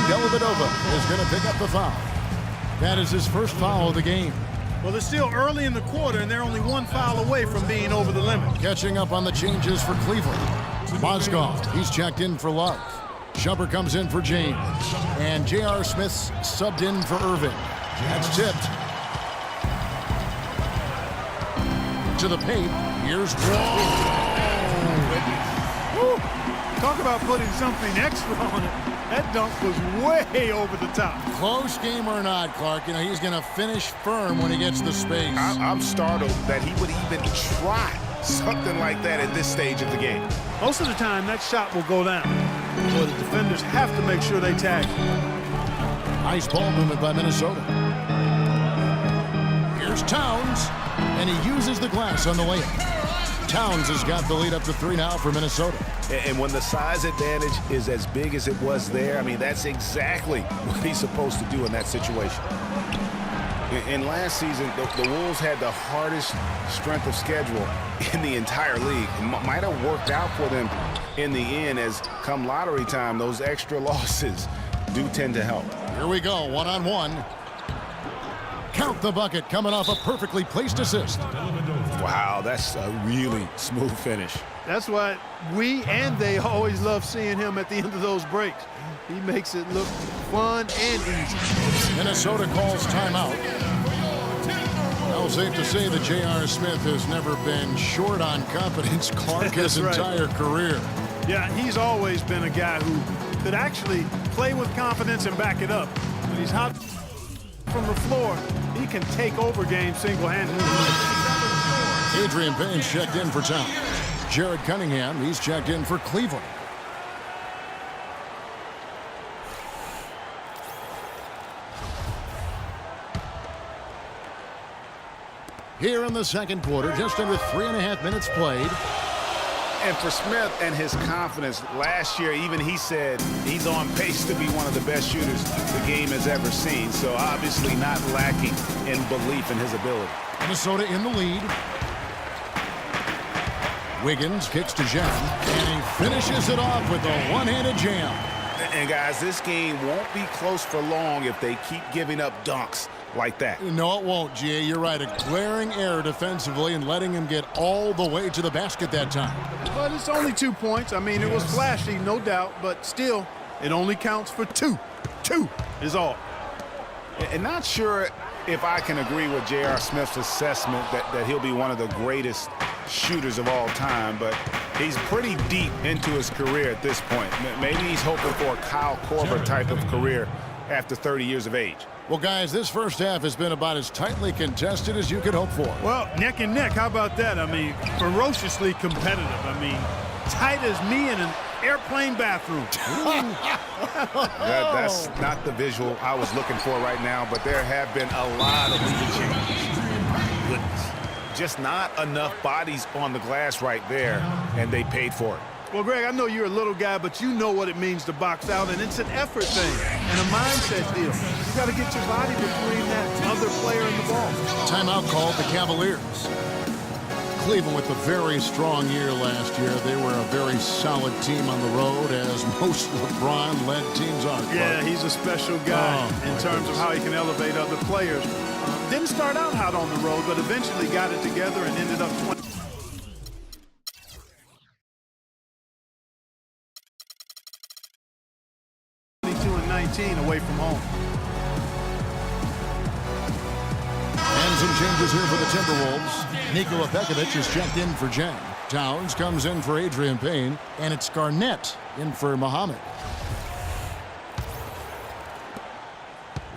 Dellavedova is going to pick up the foul. That is his first foul of the game. Well, they're still early in the quarter, and they're only one foul away from being over the limit. Catching up on the changes for Cleveland. Mozgov, he's checked in for Love. Shumpert comes in for James. And J.R. Smith's subbed in for Irving. That's tipped. To the paint. Here's Woo. Talk about putting something extra on it. That dunk was way over the top. Close game or not, Clark, you know, he's going to finish firm when he gets the space. I'm startled that he would even try something like that at this stage of the game. Most of the time, that shot will go down. So the defenders have to make sure they tag him. Nice ball movement by Minnesota. Here's Towns, and he uses the glass on the layup. Towns has got the lead up to 3 now for Minnesota. And when the size advantage is as big as it was there, I mean, that's exactly what he's supposed to do in that situation. In last season, the Wolves had the hardest strength of schedule in the entire league. It might have worked out for them in the end, as come lottery time, those extra losses do tend to help. Here we go, one-on-one. Count the bucket, coming off a perfectly placed assist. Wow, that's a really smooth finish. That's why we and they always love seeing him at the end of those breaks. He makes it look fun and easy. Minnesota calls timeout. Now, safe to say that J.R. Smith has never been short on confidence, Clark, his entire career. Yeah, he's always been a guy who could actually play with confidence and back it up. When he's hot from the floor, he can take over games single-handedly. Adrian Payne's checked in for Towns. Jared Cunningham, he's checked in for Cleveland. Here in the second quarter, just under 3.5 minutes played. And for Smith and his confidence, last year even he said he's on pace to be one of the best shooters the game has ever seen. So obviously not lacking in belief in his ability. Minnesota in the lead. Wiggins kicks to Jam, and he finishes it off with a one-handed jam. And guys, this game won't be close for long if they keep giving up dunks like that. No, it won't, G.A. You're right. A glaring error defensively and letting him get all the way to the basket that time. But it's only 2 points. I mean, it was flashy, no doubt, but still, it only counts for 2. 2 is all. And not sure if I can agree with J.R. Smith's assessment that he'll be one of the greatest shooters of all time, but he's pretty deep into his career at this point. Maybe he's hoping for a Kyle Korver type of career after 30 years of age. Well, guys, this first half has been about as tightly contested as you could hope for. Well, neck and neck, how about that? I mean, ferociously competitive. I mean, tight as me in an airplane bathroom. That's not the visual I was looking for right now, but there have been a lot of lead changes. Goodness. Just not enough bodies on the glass right there, and they paid for it. Well, Greg, I know you're a little guy, but you know what it means to box out, and it's an effort thing and a mindset deal. You got to get your body between that other player and the ball. Timeout called the Cavaliers. Cleveland with a very strong year last year. They were a very solid team on the road, as most LeBron-led teams are. Yeah, he's a special guy in terms of how he can elevate other players. Didn't start out hot on the road, but eventually got it together and ended up 22-19 away from home. And some changes here for the Timberwolves. Nikola Pekovic is checked in for Jang. Towns comes in for Adrian Payne, and it's Garnett in for Muhammad.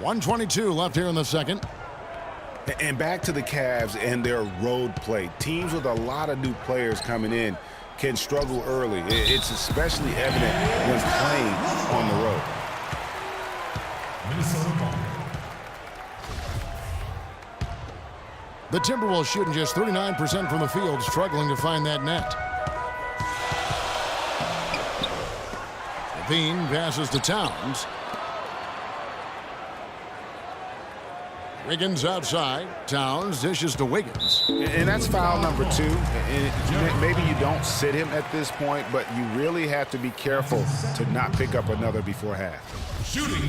1:22 left here in the second. And back to the Cavs and their road play. Teams with a lot of new players coming in can struggle early. It's especially evident when playing on the road. The Timberwolves shooting just 39% from the field, struggling to find that net. Levine passes to Towns. Wiggins outside. Towns dishes to Wiggins. And that's foul number 2. And maybe you don't sit him at this point, but you really have to be careful to not pick up another before half.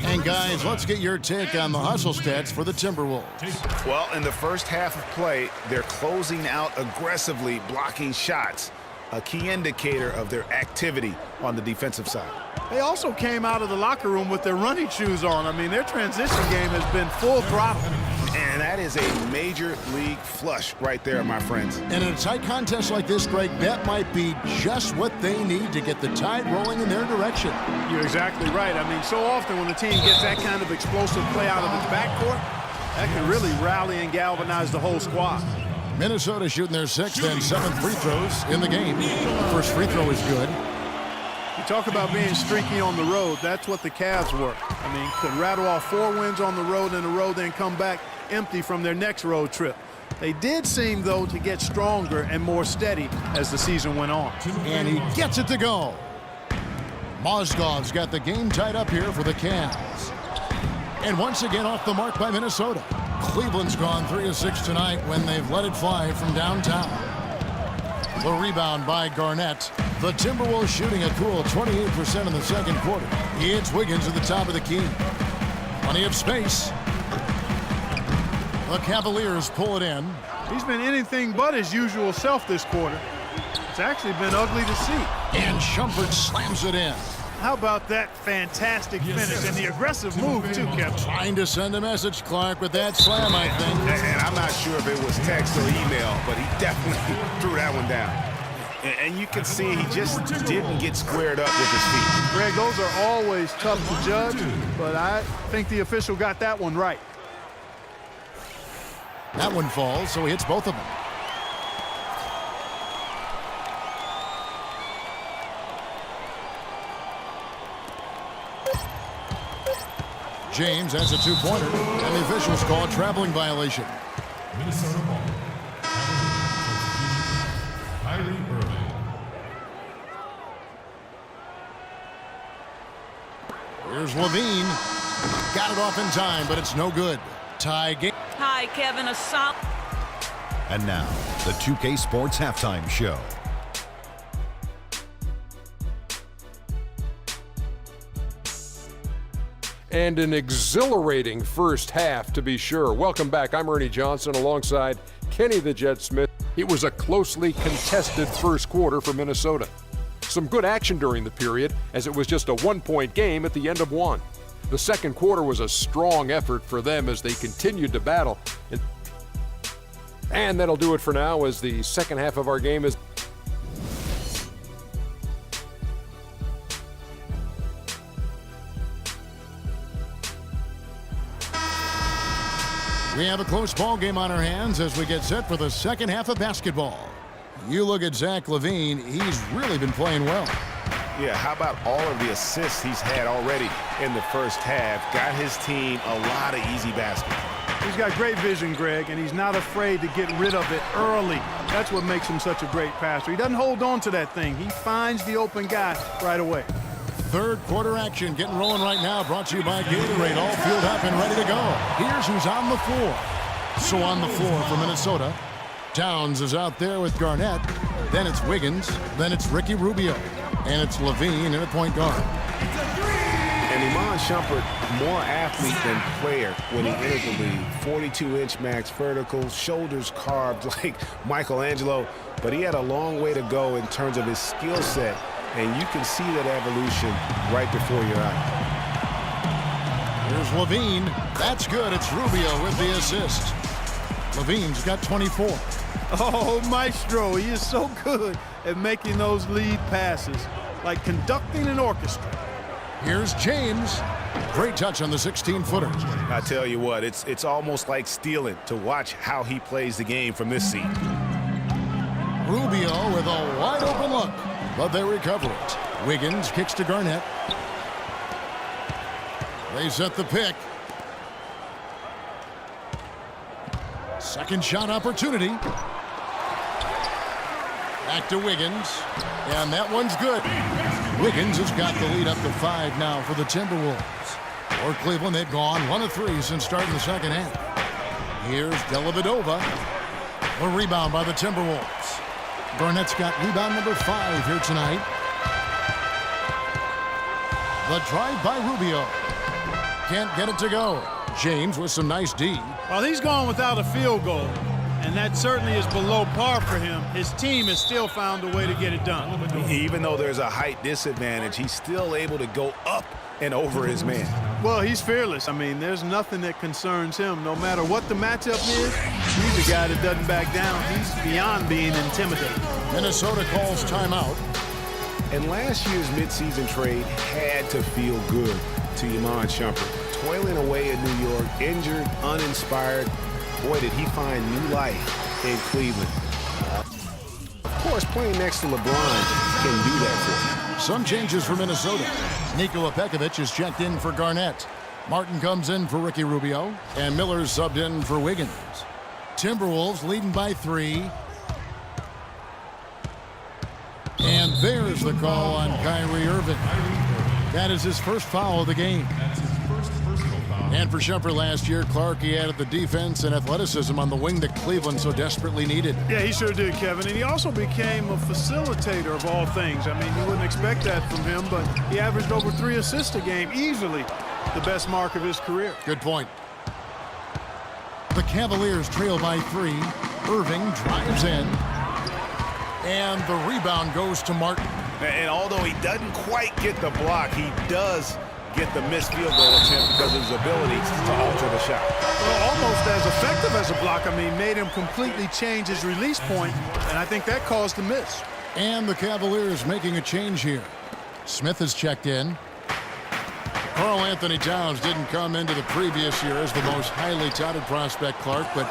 And guys, let's get your take on the hustle stats for the Timberwolves. Well, in the first half of play, they're closing out aggressively, blocking shots, a key indicator of their activity on the defensive side. They also came out of the locker room with their running shoes on. I mean, their transition game has been full throttle. And that is a major league flush right there, my friends. And in a tight contest like this, Greg, that might be just what they need to get the tide rolling in their direction. You're exactly right. I mean, so often when the team gets that kind of explosive play out of its backcourt, that can really rally and galvanize the whole squad. Minnesota shooting their 6th and 7th free throws in the game. First free throw is good. You talk about being streaky on the road. That's what the Cavs were. I mean, could rattle off 4 wins on the road in a row, then come back empty from their next road trip. They did seem, though, to get stronger and more steady as the season went on. And he gets it to go. Mozgov's got the game tied up here for the Cavs. And once again off the mark by Minnesota. Cleveland's gone 3 of 6 tonight when they've let it fly from downtown. The rebound by Garnett. The Timberwolves shooting a cool 28% in the second quarter. It's Wiggins at the top of the key. Plenty of space. The Cavaliers pull it in. He's been anything but his usual self this quarter. It's actually been ugly to see. And Shumpert slams it in. How about that fantastic finish and the aggressive move, too, Kevin? Trying to send a message, Clark, with that slam, I think. And I'm not sure if it was text or email, but he definitely threw that one down. And you can see he just didn't get squared up with his feet. Greg, those are always tough to judge, but I think the official got that one right. That one falls, so he hits both of them. James has a 2-pointer, and the officials call a traveling violation. Minnesota ball. Kyrie Irving. Here's Levine. Got it off in time, but it's no good. Tie game. Hi, Kevin. A solid. And now, the 2K Sports Halftime Show. And an exhilarating first half, to be sure. Welcome back. I'm Ernie Johnson alongside Kenny the Jet Smith. It was a closely contested first quarter for Minnesota. Some good action during the period, as it was just a 1-point game at the end of one. The second quarter was a strong effort for them as they continued to battle. And that'll do it for now, as the second half of our game is. We have a close ball game on our hands as we get set for the second half of basketball. You look at Zach LaVine, he's really been playing well. Yeah, how about all of the assists he's had already in the first half? Got his team a lot of easy baskets. He's got great vision, Greg, and he's not afraid to get rid of it early. That's what makes him such a great passer. He doesn't hold on to that thing. He finds the open guy right away. Third quarter action getting rolling right now, brought to you by Gatorade. All fueled up and ready to go. Here's who's on the floor. So on the floor for Minnesota, Towns is out there with Garnett. Then it's Wiggins. Then it's Ricky Rubio. And it's LaVine in a point guard. And Iman Shumpert, more athlete than player when he entered the league. 42-inch max vertical, shoulders carved like Michelangelo. But he had a long way to go in terms of his skill set. And you can see that evolution right before your eyes. Here's LaVine. That's good. It's Rubio with the assist. LaVine's got 24. Oh, Maestro, he is so good at making those lead passes, like conducting an orchestra. Here's James. Great touch on the 16-footer. I tell you what, it's almost like stealing to watch how he plays the game from this seat. Rubio with a wide open look, but they recover it. Wiggins kicks to Garnett. They set the pick. Second shot opportunity. Back to Wiggins. And that one's good. Wiggins has got the lead up to 5 now for the Timberwolves. For Cleveland, they've gone 1 of 3 since starting the second half. Here's Dellavedova. The rebound by the Timberwolves. Garnett's got rebound number 5 here tonight. The drive by Rubio. Can't get it to go. James with some nice D. Well, he's gone without a field goal, and that certainly is below par for him. His team has still found a way to get it done. Even though there's a height disadvantage, he's still able to go up and over his man. Well, he's fearless. I mean, there's nothing that concerns him. No matter what the matchup is, he's a guy that doesn't back down. He's beyond being intimidated. Minnesota calls timeout. And last year's midseason trade had to feel good to Iman Shumpert. Toiling away in New York, injured, uninspired. Boy, did he find new life in Cleveland. Of course, playing next to LeBron can do that for him. Some changes for Minnesota. Nikola Pekovic is checked in for Garnett. Martin comes in for Ricky Rubio. And Miller's subbed in for Wiggins. Timberwolves leading by 3. And there's the call on Kyrie Irving. That is his first foul of the game. That's his first personal foul. And for Shumpert last year, Clark, he added the defense and athleticism on the wing that Cleveland so desperately needed. Yeah, he sure did, Kevin. And he also became a facilitator of all things. I mean, you wouldn't expect that from him, but he averaged over 3 assists a game, easily the best mark of his career. Good point. The Cavaliers trail by 3. Irving drives in. And the rebound goes to Martin. And although he doesn't quite get the block, he does get the missed field goal attempt because of his ability to alter the shot. Well, almost as effective as a block. I mean, made him completely change his release point, and I think that caused the miss. And the Cavaliers making a change here. Smith is checked in. Karl Anthony Towns didn't come into the previous year as the most highly touted prospect, Clark, but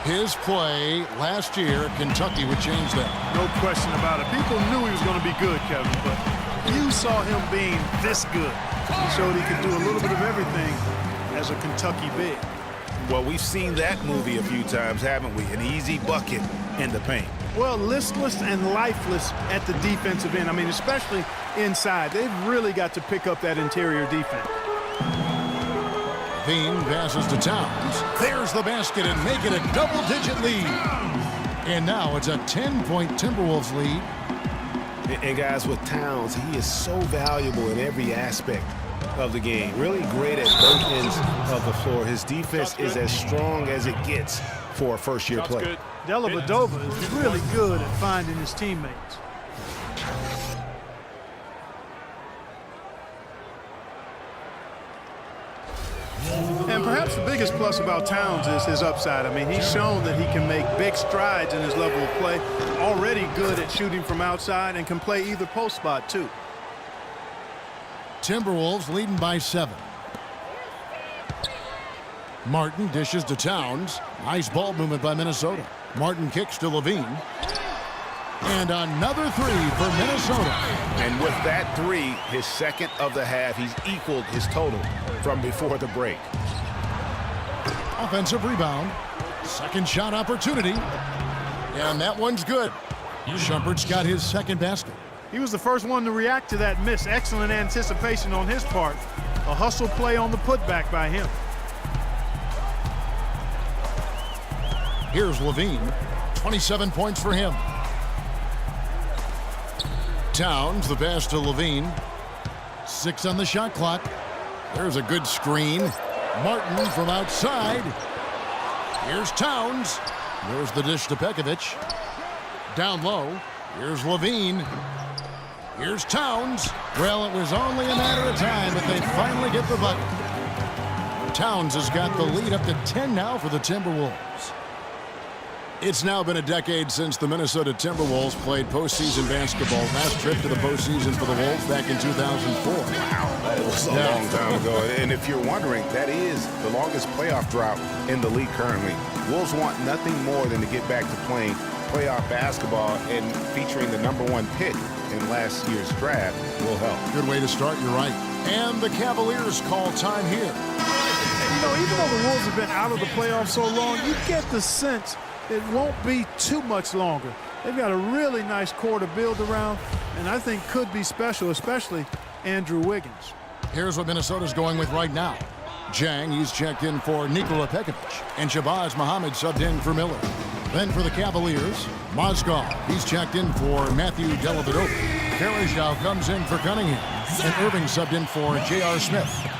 his play last year at Kentucky would change that. No question about it. People knew he was going to be good, Kevin, but you saw him being this good. He showed he could do a little bit of everything as a Kentucky big. Well, we've seen that movie a few times, haven't we? An easy bucket in the paint. Well, listless and lifeless at the defensive end. I mean, especially inside. They've really got to pick up that interior defense. Veen passes to Towns. There's the basket and make it a double-digit lead. And now it's a 10-point Timberwolves lead. And guys, with Towns, he is so valuable in every aspect of the game. Really great at both ends of the floor. His defense is as strong as it gets for a first-year player. Dellavedova is really good at finding his teammates. And perhaps the biggest plus about Towns is his upside. I mean, he's shown that he can make big strides in his level of play. Already good at shooting from outside and can play either post spot, too. Timberwolves leading by 7. Martin dishes to Towns. Nice ball movement by Minnesota. Martin kicks to Levine. And another 3 for Minnesota. And with that 3, his second of the half, he's equaled his total from before the break. Offensive rebound. Second shot opportunity. And that one's good. Shumpert's got his second basket. He was the first one to react to that miss. Excellent anticipation on his part. A hustle play on the putback by him. Here's Levine. 27 points for him. Towns, the pass to Levine. 6 on the shot clock. There's a good screen. Martin from outside. Here's Towns. There's the dish to Pekovic. Down low. Here's Levine. Here's Towns. Well, it was only a matter of time, but they finally get the bucket. Towns has got the lead up to 10 now for the Timberwolves. It's now been a decade since the Minnesota Timberwolves played postseason basketball. Last trip to the postseason for the Wolves back in 2004. Wow, that was a long time ago. And if you're wondering, that is the longest playoff drought in the league currently. Wolves want nothing more than to get back to playing playoff basketball, and featuring the #1 pick in last year's draft will help. Good way to start, you're right. And the Cavaliers call time here. You know, even though the Wolves have been out of the playoffs so long, you get the sense it won't be too much longer. They've got a really nice core to build around, and I think could be special, especially Andrew Wiggins. Here's what Minnesota's going with right now. Jang, he's checked in for Nikola Pekovic. And Shabazz Muhammad subbed in for Miller. Then for the Cavaliers, Mozgov, he's checked in for Matthew Dellavedova. Varejao comes in for Cunningham. And Irving subbed in for J.R. Smith.